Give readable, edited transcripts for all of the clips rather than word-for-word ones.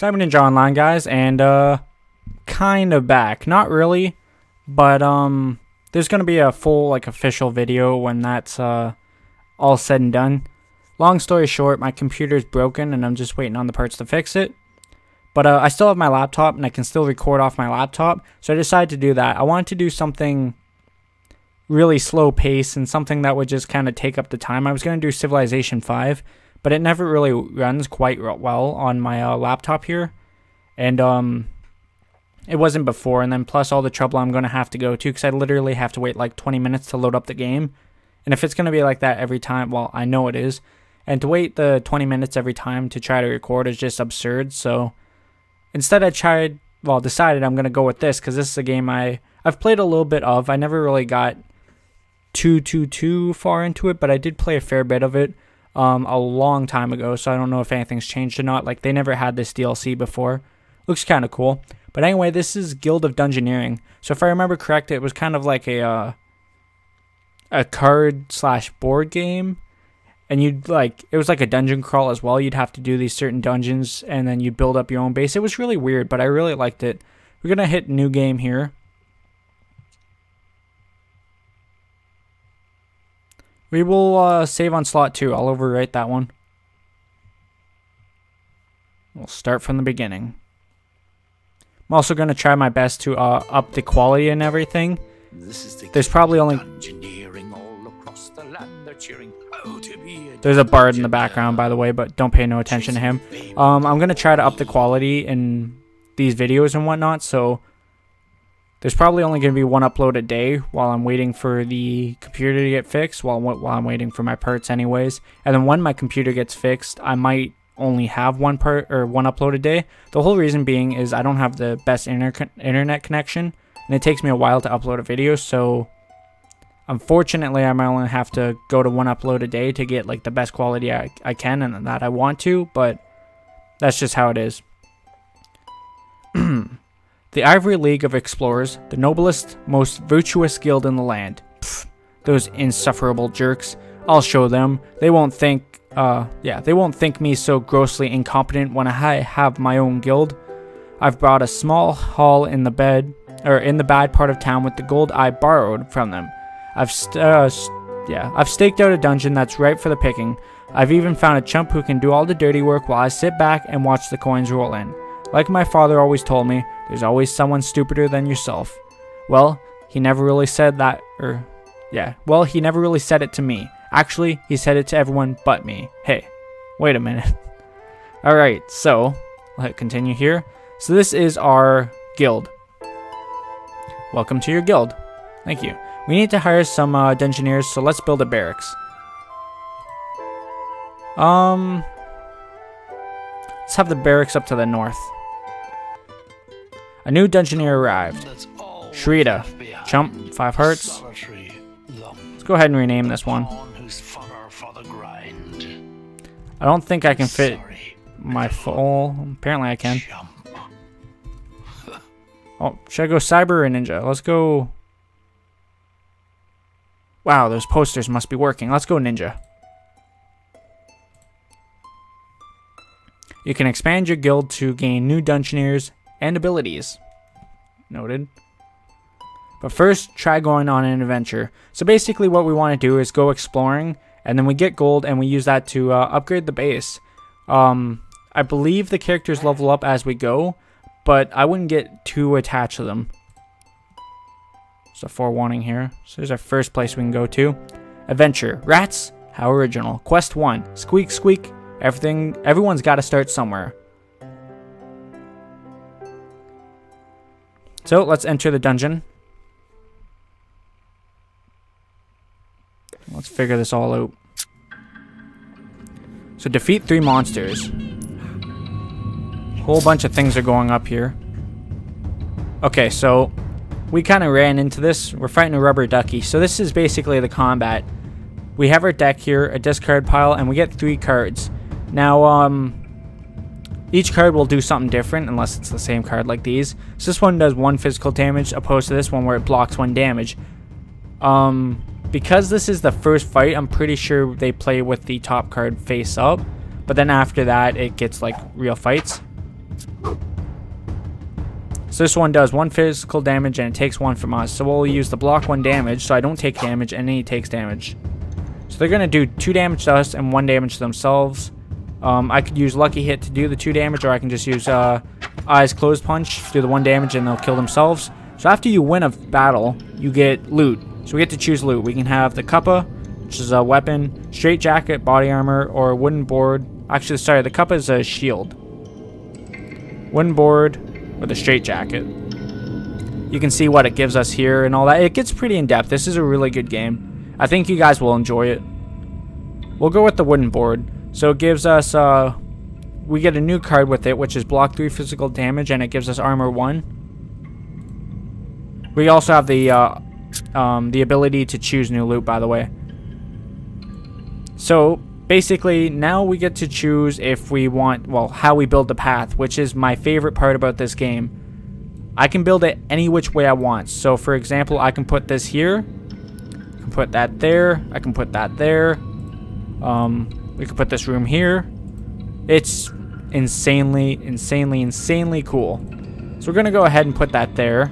Cyber Ninja Online, guys, and kind of back. Not really, but there's gonna be a full official video when that's all said and done. Long story short, my computer's broken and I'm just waiting on the parts to fix it. But I still have my laptop and I can still record off my laptop, so I decided to do that. I wanted to do something really slow pace and something that would just kind of take up the time. I was going to do Civilization 5, but it never really runs quite well on my laptop here. And it wasn't before, and then plus all the trouble I'm going to have to go to, because I literally have to wait like 20 minutes to load up the game. And if it's going to be like that every time, well, I know it is. And to wait the 20 minutes every time to try to record is just absurd. So instead I decided I'm going to go with this, because this is a game I've played a little bit of. I never really got too far into it, but I did play a fair bit of it a long time ago, so I don't know if anything's changed or not. Like, they never had this DLC before. Looks kind of cool. But anyway, this is Guild of Dungeoneering. So if I remember correct, it was kind of like a card/board game. And it was like a dungeon crawl as well. You'd have to do these certain dungeons, and then you build up your own base. It was really weird, but I really liked it. We're going to hit new game here. We will save on slot 2. I'll overwrite that one. We'll start from the beginning. I'm also going to try my best to up the quality and everything. There's probably only... There's a bard in the background, by the way, but don't pay no attention to him. I'm going to try to up the quality in these videos and whatnot, so there's probably only going to be one upload a day while I'm waiting for the computer to get fixed, while I'm waiting for my parts anyways. And then when my computer gets fixed, I might only have one upload a day. The whole reason being is I don't have the best internet connection, and it takes me a while to upload a video, so unfortunately I might only have to go to one upload a day to get like the best quality I can and that I want to, but that's just how it is. The Ivory League of Explorers, the noblest, most virtuous guild in the land. Pfft, those insufferable jerks. I'll show them. They won't think me so grossly incompetent when I have my own guild. I've brought a small hall in the bad part of town with the gold I borrowed from them. I've staked out a dungeon that's ripe for the picking. I've even found a chump who can do all the dirty work while I sit back and watch the coins roll in. Like my father always told me, there's always someone stupider than yourself. Well, he never really said that, he never really said it to me. Actually, he said it to everyone but me. Hey, wait a minute. Alright, so, let's continue here. So this is our guild. Welcome to your guild. Thank you. We need to hire some dungeoneers, so let's build a barracks. Let's have the barracks up to the north. A new dungeoneer arrived. Shrita. Chump, 5 hearts. Let's go ahead and rename this one. I don't think I can fit my full... Apparently I can. Oh, should I go cyber or ninja? Let's go... Wow, those posters must be working. Let's go ninja. You can expand your guild to gain new dungeoneers and abilities. Noted. But first, try going on an adventure. So basically what we want to do is go exploring, and then we get gold, and we use that to upgrade the base. I believe the characters level up as we go, but I wouldn't get too attached to them. So forewarning here. So there's our first place we can go to. Adventure. Rats? How original. Quest 1. Squeak, squeak. Everyone's got to start somewhere. So let's enter the dungeon. Let's figure this all out. So defeat 3 monsters. Whole bunch of things are going up here. Okay, so we kind of ran into this. We're fighting a rubber ducky. So this is basically the combat. We have our deck here, a discard pile, and we get 3 cards. Now, each card will do something different unless it's the same card like these. So this one does 1 physical damage opposed to this one where it blocks 1 damage. Because this is the first fight, I'm pretty sure they play with the top card face up. But then after that, it gets like real fights. So this one does 1 physical damage and it takes 1 from us. So we'll use the block 1 damage so I don't take damage and he takes damage. So they're going to do 2 damage to us and 1 damage to themselves. I could use Lucky Hit to do the 2 damage, or I can just use Eyes Closed Punch, do the 1 damage, and they'll kill themselves. So after you win a battle, you get loot. So we get to choose loot. We can have the Kappa, which is a weapon, Straight Jacket, body armor, or a wooden board. Actually, sorry, the Kappa is a shield. Wooden board with a Straight Jacket. You can see what it gives us here and all that. It gets pretty in-depth. This is a really good game. I think you guys will enjoy it. We'll go with the wooden board. So it gives us, we get a new card with it, which is block 3 physical damage, and it gives us armor 1. We also have the ability to choose new loot, by the way. So basically, now we get to choose if we want, well, how we build the path, which is my favorite part about this game. I can build it any which way I want. So for example, I can put this here. I can put that there. I can put that there. We can put this room here. It's insanely cool. So we're gonna go ahead and put that there.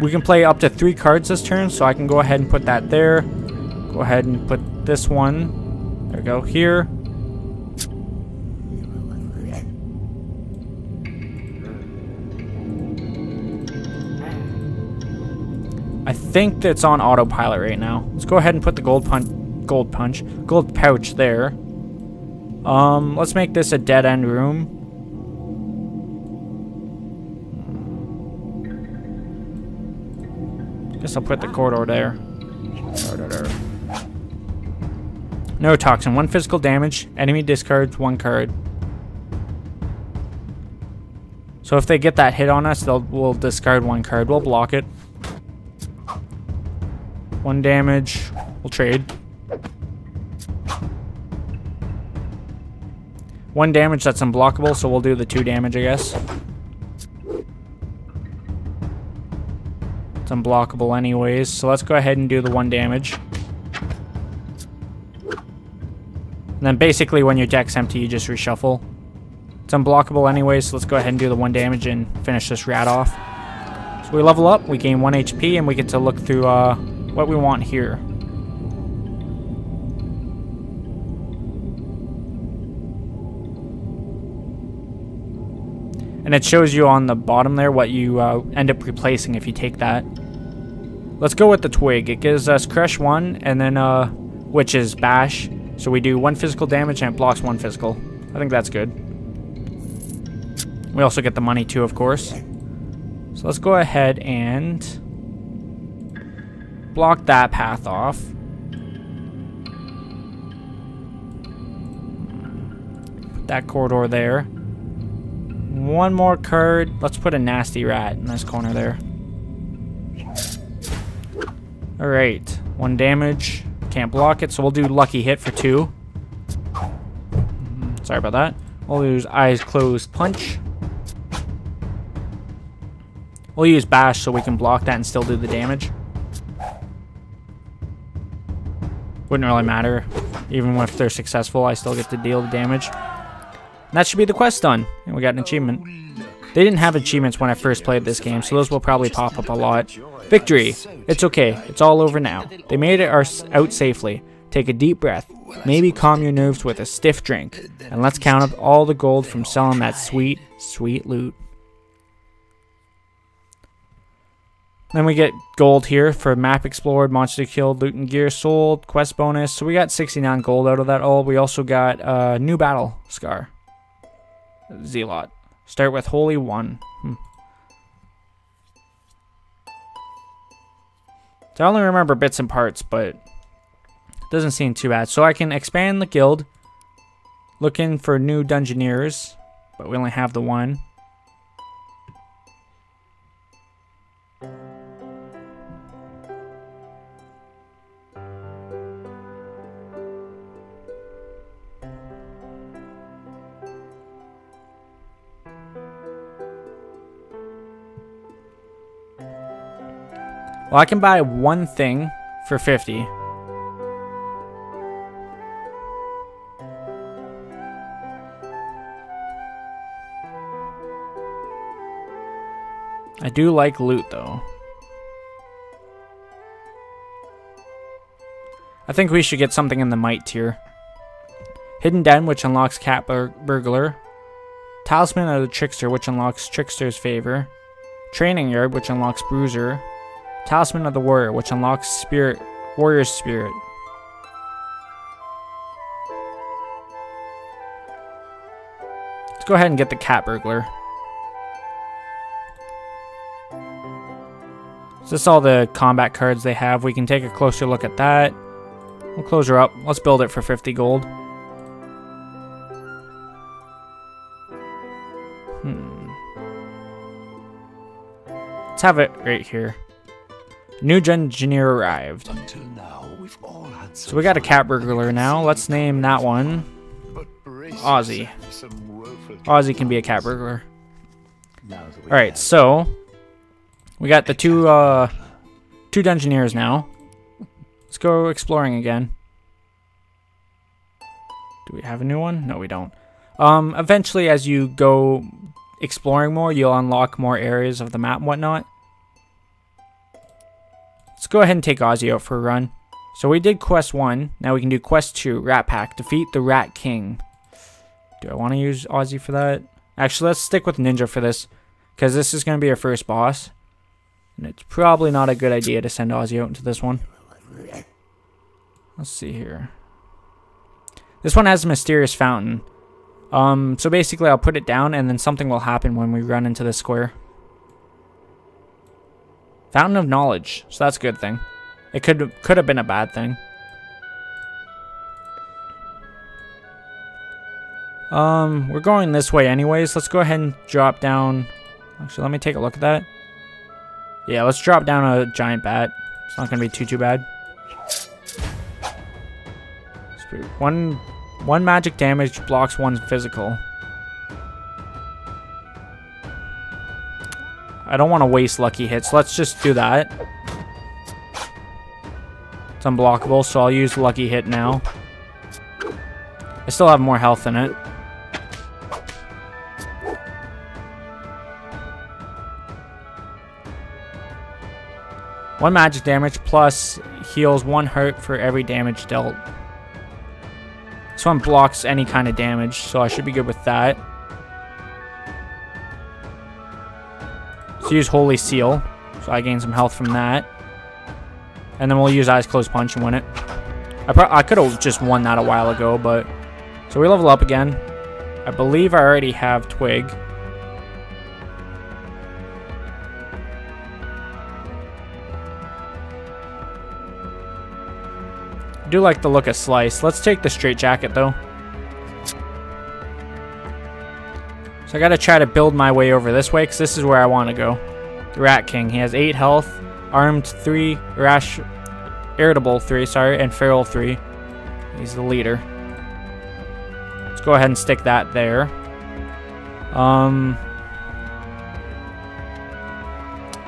We can play up to 3 cards this turn, so I can go ahead and put that there. Go ahead and put this one. There we go, here. I think that's on autopilot right now. Let's go ahead and put the gold pouch there. Let's make this a dead end room. Guess I'll put the corridor there. No toxin. 1 physical damage. Enemy discards 1 card. So if they get that hit on us, we'll discard 1 card. We'll block it. 1 damage. We'll trade. 1 damage, that's unblockable, so we'll do the 2 damage, I guess. It's unblockable anyways, so let's go ahead and do the 1 damage. And then basically when your deck's empty, you just reshuffle. It's unblockable anyways, so let's go ahead and do the 1 damage and finish this rat off. So we level up, we gain 1 HP, and we get to look through what we want here. And it shows you on the bottom there what you end up replacing if you take that. Let's go with the twig. It gives us crush 1 and then which is bash. So we do 1 physical damage and it blocks 1 physical. I think that's good. We also get the money too, of course. So let's go ahead and block that path off. Put that corridor there. 1 more card. Let's put a nasty rat in this corner there. Alright. 1 damage. Can't block it, so we'll do lucky hit for 2. Sorry about that. We'll use eyes closed punch. We'll use bash so we can block that and still do the damage. Wouldn't really matter. Even if they're successful, I still get to deal the damage. And that should be the quest done. And we got an achievement. They didn't have achievements when I first played this game, so those will probably pop up a lot. Victory! It's okay. It's all over now. They made it out safely. Take a deep breath. Maybe calm your nerves with a stiff drink. And let's count up all the gold from selling that sweet, sweet loot. Then we get gold here for map explored, monster killed, loot and gear sold, quest bonus. So we got 69 gold out of that all. We also got a new battle scar. Zealot. Start with Holy 1. So I only remember bits and parts, but it doesn't seem too bad. So I can expand the guild. Looking for new Dungeoneers, but we only have the 1. Well, I can buy 1 thing for 50. I do like loot, though. I think we should get something in the might tier. Hidden Den, which unlocks Cat Burglar. Talisman of the Trickster, which unlocks Trickster's Favor. Training Yard, which unlocks Bruiser. Talisman of the Warrior, which unlocks Warrior's Spirit. Let's go ahead and get the Cat Burglar. So this is all the combat cards they have. We can take a closer look at that. We'll close her up. Let's build it for 50 gold. Let's have it right here. New Dungeoneer arrived. Until now, we've all had So we got a Cat Burglar now. Let's name that one Ozzy. Ozzy can be a Cat Burglar. Alright, so we got the two Dungeoneers now. Let's go exploring again. Do we have a new one? No, we don't. Eventually, as you go exploring more, you'll unlock more areas of the map and whatnot. Let's go ahead and take Ozzy out for a run. So we did quest 1. Now we can do quest 2, Rat Pack. Defeat the Rat King. Do I want to use Ozzy for that? Actually, let's stick with Ninja for this, because this is going to be our first boss. And it's probably not a good idea to send Ozzy out into this one. Let's see here. This one has a mysterious fountain. So basically I'll put it down and then something will happen when we run into this square. Fountain of Knowledge. So that's a good thing. It could have been a bad thing. We're going this way anyways. Let's go ahead and drop down. Actually, let me take a look at that. Yeah, let's drop down a giant bat. It's not going to be too bad. One magic damage blocks one physical. I don't want to waste lucky hits. Let's just do that. It's unblockable, so I'll use lucky hit now. I still have more health in it. One magic damage plus heals 1 hurt for every damage dealt. This one blocks any kind of damage, so I should be good with that. Let's use Holy Seal, so I gain some health from that. And then we'll use Eyes Closed Punch and win it. I could have just won that a while ago, but... So we level up again. I believe I already have Twig. I do like the look of Slice. Let's take the Straight Jacket though. So I gotta try to build my way over this way because this is where I want to go. The Rat King. He has 8 health, Armed 3, Irritable 3, sorry, and Feral 3. He's the leader. Let's go ahead and stick that there.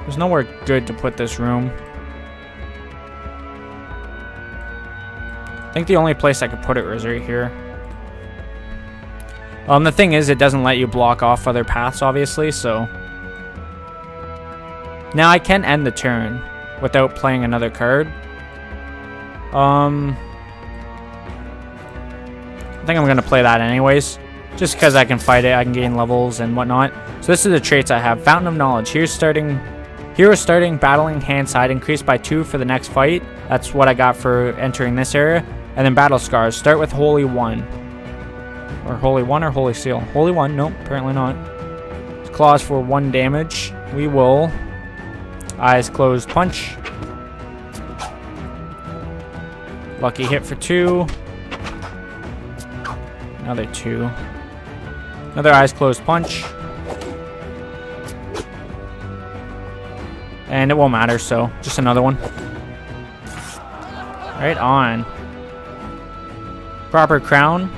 There's nowhere good to put this room. I think the only place I could put it is right here. The thing is, it doesn't let you block off other paths, obviously, so... Now I can end the turn without playing another card. I think I'm going to play that anyways. Just because I can fight it, I can gain levels and whatnot. So this is the traits I have. Fountain of Knowledge. Hero starting battling hand side increased by 2 for the next fight. That's what I got for entering this area. And then Battle Scars. Start with Holy 1. Or Holy 1 or Holy Seal. Holy 1. Nope, apparently not. It's claws for 1 damage. We will Eyes Closed Punch. Lucky hit for 2. Another 2. Another Eyes Closed Punch. And it won't matter, so just another one. Right on. Proper Crown.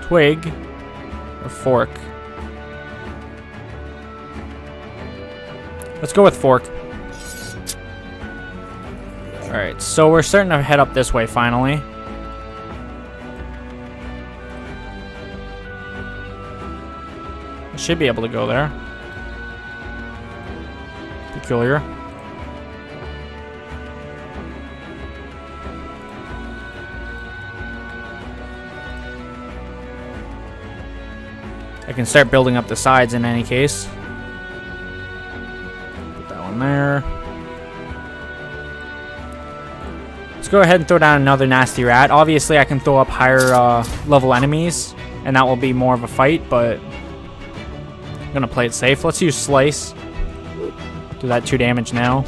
Twig. Or Fork. Let's go with Fork. Alright, so we're starting to head up this way finally. I should be able to go there. peculiar. I can start building up the sides in any case. Put that one there. Let's go ahead and throw down another nasty rat. Obviously, I can throw up higher level enemies, and that will be more of a fight, but I'm gonna play it safe. Let's use Slice. Do that 2 damage now.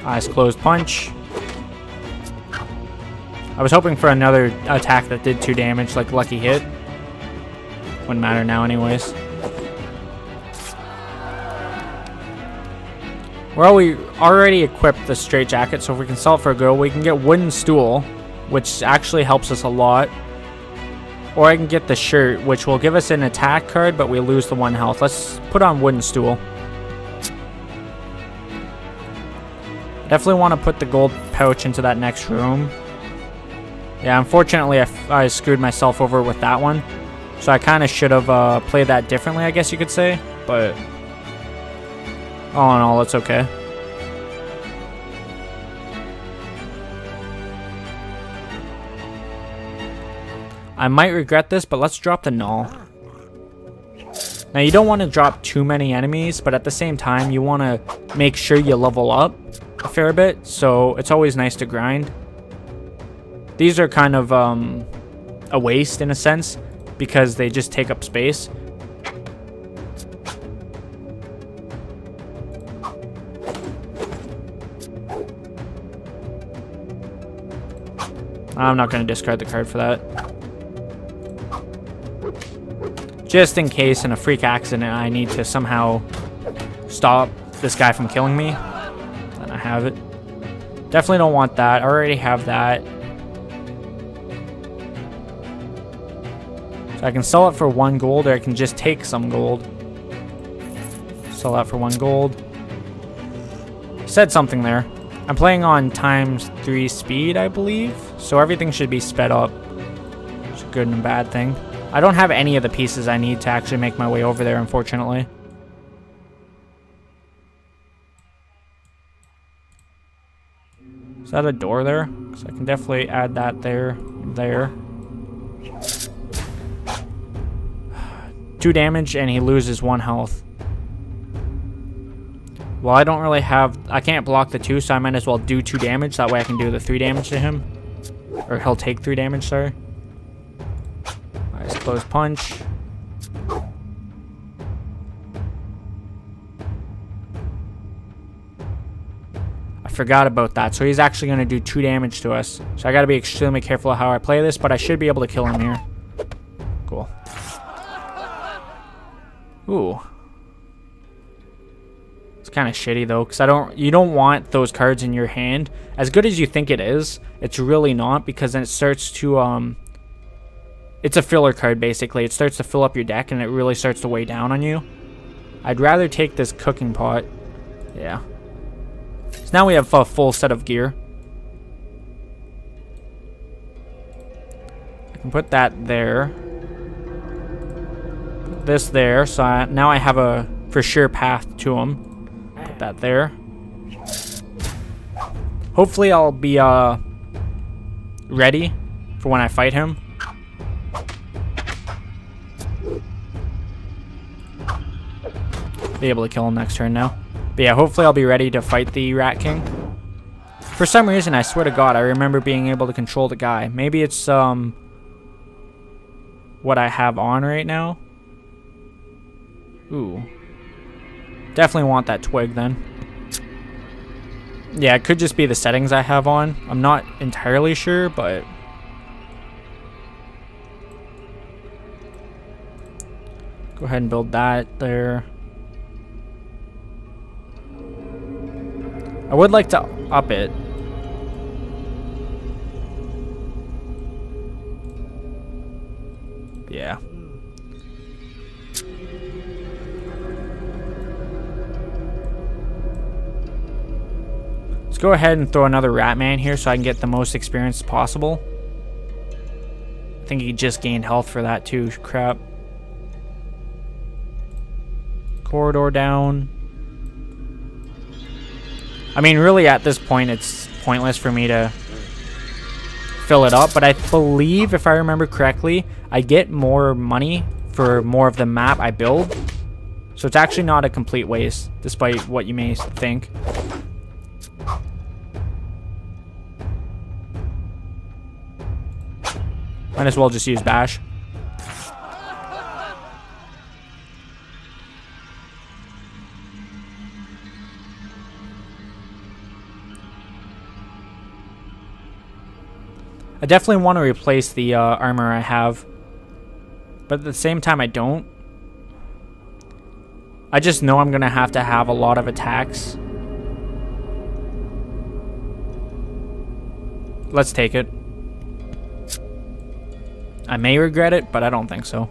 Eyes closed punch. I was hoping for another attack that did 2 damage, like Lucky Hit. Wouldn't matter now anyways. Well, we already equipped the straight jacket, so if we can sell it for a go, we can get wooden stool, which actually helps us a lot. Or I can get the shirt, which will give us an attack card, but we lose the 1 health. Let's put on wooden stool. Definitely want to put the gold pouch into that next room. Yeah, unfortunately, I screwed myself over with that one. So I kind of should have played that differently, I guess you could say. But all in all, it's okay. I might regret this, but let's drop the null. Now, you don't want to drop too many enemies, but at the same time, you want to make sure you level up a fair bit. So it's always nice to grind. These are kind of a waste in a sense because they just take up space. I'm not going to discard the card for that. Just in case in a freak accident I need to somehow stop this guy from killing me. Then I have it. Definitely don't want that. I already have that. So I can sell it for 1 gold, or I can just take some gold. Sell that for 1 gold. Said something there. I'm playing on ×3 speed, I believe. So everything should be sped up. It's a good and a bad thing. I don't have any of the pieces I need to actually make my way over there, unfortunately. Is that a door there? Because I can definitely add that there. 2 damage and he loses 1 health. Well, I don't really have... I can't block the 2, so I might as well do 2 damage. That way I can do the 3 damage to him. Or he'll take 3 damage, sorry. Eyes closed punch. I forgot about that. So he's actually going to do 2 damage to us. So I got to be extremely careful of how I play this, but I should be able to kill him here. Cool. Ooh. It's kind of shitty though, because you don't want those cards in your hand. As good as you think it is, it's really not, because then it starts to it's a filler card basically. It starts to fill up your deck and it really starts to weigh down on you. I'd rather take this cooking pot. Yeah. So now we have a full set of gear. I can put that there. Put this there, so now I have a for sure path to him. Put that there. Hopefully I'll be ready for when I fight him. Be able to kill him next turn now. But yeah, hopefully I'll be ready to fight the Rat King. For some reason, I swear to God, I remember being able to control the guy. Maybe it's what I have on right now. Ooh. Definitely want that twig then. Yeah, it could just be the settings I have on. I'm not entirely sure, but... Go ahead and build that there. I would like to up it. Yeah. Let's go ahead and throw another Ratman here so I can get the most experience possible. I think he just gained health for that too. Crap. Corridor down. I mean, really, at this point, it's pointless for me to fill it up. But I believe, if I remember correctly, I get more money for more of the map I build. So it's actually not a complete waste, despite what you may think. Might as well just use Bash. I definitely want to replace the armor I have, but at the same time I don't. I just know I'm going to have a lot of attacks. Let's take it. I may regret it, but I don't think so.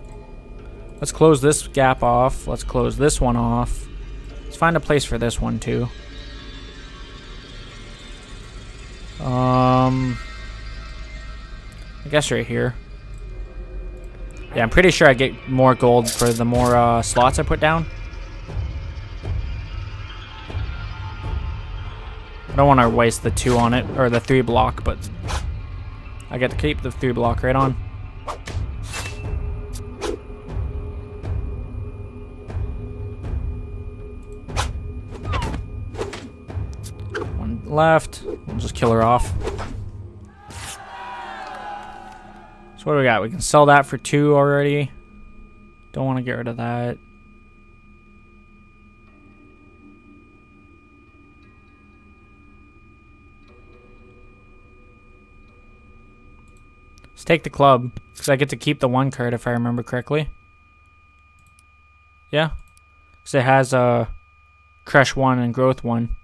Let's close this gap off. Let's close this one off. Let's find a place for this one too. I guess right here. Yeah, I'm pretty sure I get more gold for the more slots I put down. I don't want to waste the 2 on it, or the 3 block, but I get to keep the 3 block right on. One left. We'll just kill her off. What do we got? We can sell that for 2 already. Don't want to get rid of that. Let's take the club, because I get to keep the 1 card if I remember correctly. Yeah. Because it has Crush 1 and Growth 1.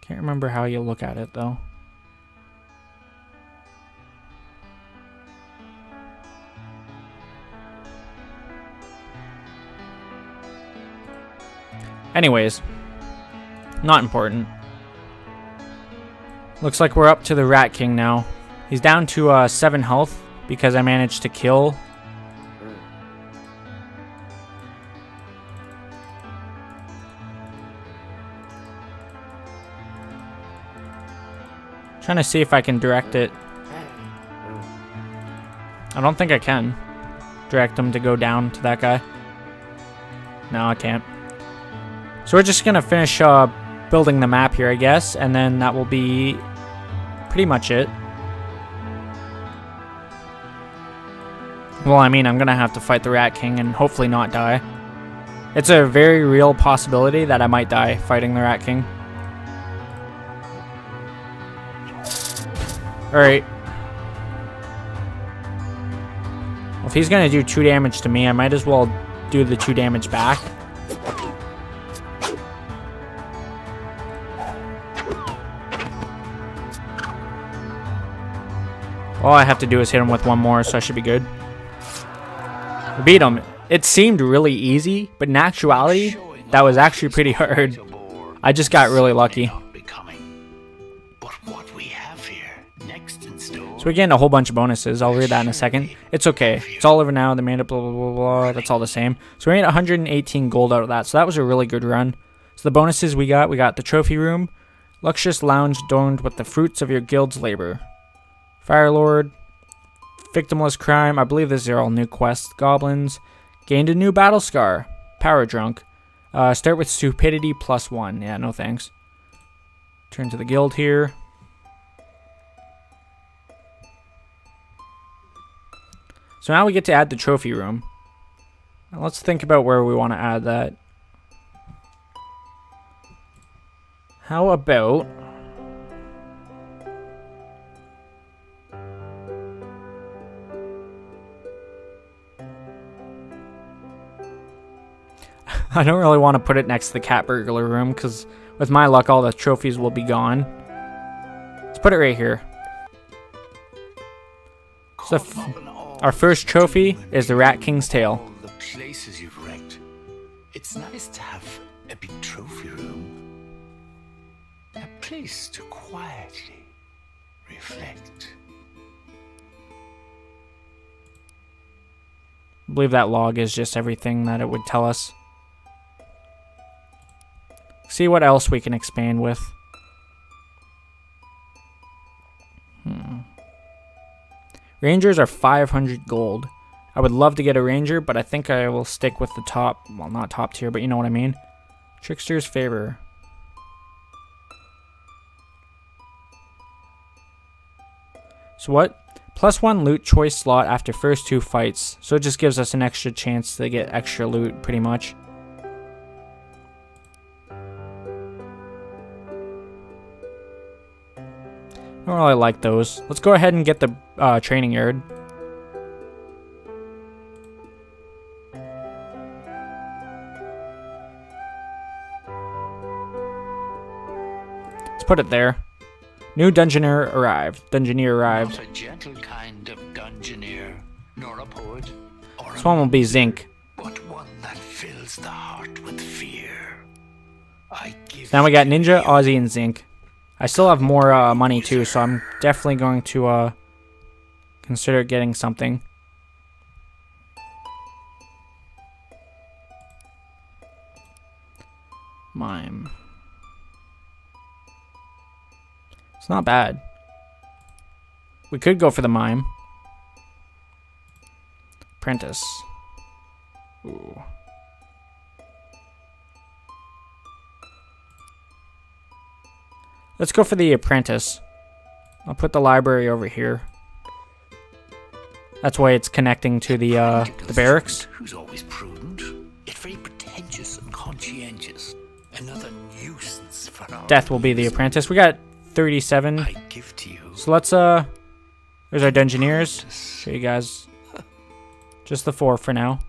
Can't remember how you look at it though. Anyways, not important. Looks like we're up to the Rat King now. He's down to 7 health because I managed to kill. Trying to see if I can direct it. I don't think I can direct him to go down to that guy. No, I can't. So we're just going to finish building the map here, I guess, and then that will be pretty much it. Well, I mean, I'm going to have to fight the Rat King and hopefully not die. It's a very real possibility that I might die fighting the Rat King. Alright. Well, if he's going to do 2 damage to me, I might as well do the 2 damage back. All I have to do is hit him with 1 more, so I should be good. We beat him. It seemed really easy, but in actuality, that was actually pretty hard. I just got really lucky. So we're getting a whole bunch of bonuses. I'll read that in a second. It's okay. It's all over now. The mana, blah, blah, blah, blah. That's all the same. So we're getting 118 gold out of that. So that was a really good run. So the bonuses we got the trophy room, luxurious lounge adorned with the fruits of your guild's labor. Fire Lord, victimless crime. I believe these are all new quests. Goblins, gained a new battle scar. Power drunk. Start with stupidity +1. Yeah, no thanks. Turn to the guild here. So now we get to add the trophy room. Now let's think about where we want to add that. How about... I don't really want to put it next to the cat burglar room because with my luck all the trophies will be gone. Let's put it right here. So our first trophy is the Rat King's tail. The places you've wrecked. It's nice to have a big trophy room. A place to quietly reflect. I believe that log is just everything that it would tell us. See what else we can expand with. Rangers are 500 gold. I would love to get a ranger, but I think I will stick with the top, well, not top tier, but you know what I mean. Trickster's favor. So what? +1 loot choice slot after first 2 fights. So it just gives us an extra chance to get extra loot, pretty much. I don't really like those. Let's go ahead and get the training yard. Let's put it there. New Dungeoneer arrived. Not a gentle kind of Dungeoneer, nor a poet, or This one will be Zinc. but one that fills the heart with fear. I give Now we got to Ninja, you Aussie, and Zinc. I still have more money too, so I'm definitely going to consider getting something. Mime. It's not bad. We could go for the mime. Apprentice. Ooh. Let's go for the apprentice. I'll put the library over here. That's why it's connecting to the barracks. Who's always prudent, yet very pretentious and conscientious. Another nuisance for our Death will be the apprentice. We got 37. I give to you. So let's there's our Dungeoneers. Show you guys just the 4 for now.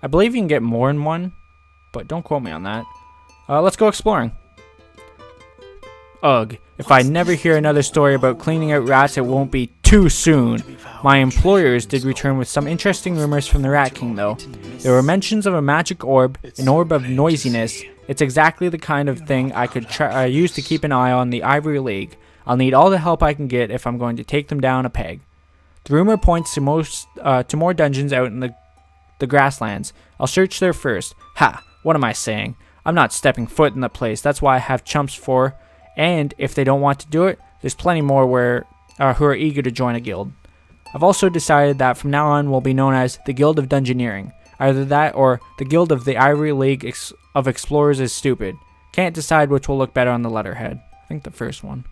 I believe you can get more than one, but don't quote me on that. Let's go exploring. Ugh, if I never hear another story about cleaning out rats, it won't be too soon. My employers did return with some interesting rumors from the Rat King, though. There were mentions of a magic orb, an orb of noisiness. It's exactly the kind of thing I could use to keep an eye on the Ivory League. I'll need all the help I can get if I'm going to take them down a peg. The rumor points to more dungeons out in the grasslands. I'll search there first. Ha! What am I saying? I'm not stepping foot in the place. That's why I have chumps for. And if they don't want to do it, there's plenty more who are eager to join a guild. I've also decided that from now on we'll be known as the Guild of Dungeoneering. Either that or the Guild of the Ivory League of Explorers is stupid. Can't decide which will look better on the letterhead. I think the first one.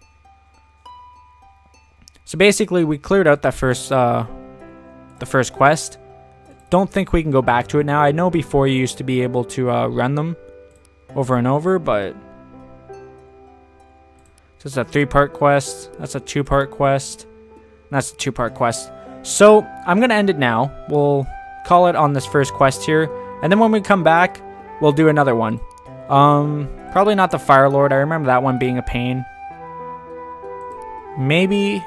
So basically we cleared out that the first quest. Don't think we can go back to it now. I know before you used to be able to run them over and over, but this is a 3-part quest. That's a 2-part quest. And that's a 2-part quest. So I'm gonna end it now. We'll call it on this first quest here, and then when we come back, we'll do another one. Probably not the Fire Lord. I remember that one being a pain. Maybe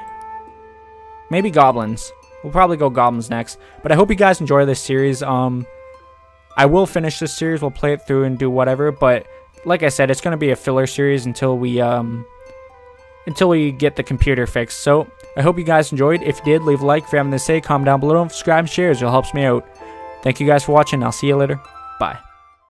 goblins. We'll probably go goblins next. But I hope you guys enjoy this series. I will finish this series. We'll play it through and do whatever. But like I said, it's gonna be a filler series until we get the computer fixed. So I hope you guys enjoyed. If you did, leave a like. If you have anything to say, comment down below. Subscribe and share, it helps me out. Thank you guys for watching. I'll see you later. Bye.